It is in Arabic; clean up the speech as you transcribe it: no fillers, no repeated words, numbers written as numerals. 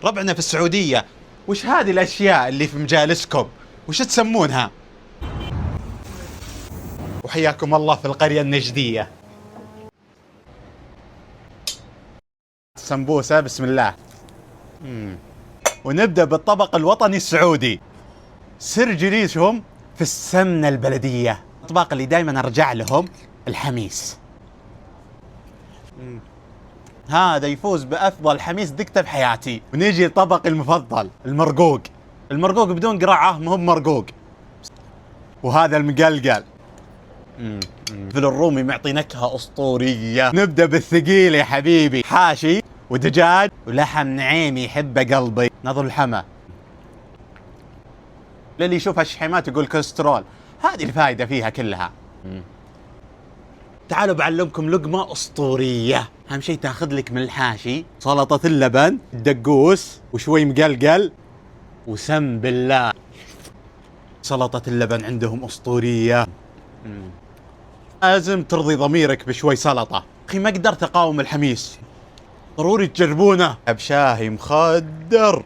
ربعنا في السعودية، وش هذه الأشياء اللي في مجالسكم؟ وش تسمونها؟ وحياكم الله في القرية النجدية. سمبوسة بسم الله. ونبدأ بالطبق الوطني السعودي، سر جريشهم في السمنة البلدية. الأطباق اللي دائما أرجع لهم الحميس. هذا يفوز بأفضل حميس ذقته بحياتي. ونيجي لطبق المفضل، المرقوق. المرقوق بدون قرعة ما هو مرقوق. وهذا المقلقل. فل الرومي معطي نكهة أسطورية. نبدأ بالثقيل يا حبيبي، حاشي ودجاج ولحم نعيمي يحبه قلبي. نظر الحما، للي يشوف هالشحيمات يقول كوليسترول، هذه الفائدة فيها كلها. تعالوا بعلمكم لقمة أسطورية. أهم شيء تاخذ لك من الحاشي سلطة اللبن، دقوس وشوي مقلقل، وسم بالله سلطة اللبن عندهم أسطورية. لازم ترضي ضميرك بشوي سلطة. أخي ما قدرت أقاوم الحميس، ضروري تجربونه بشاهي مخدر.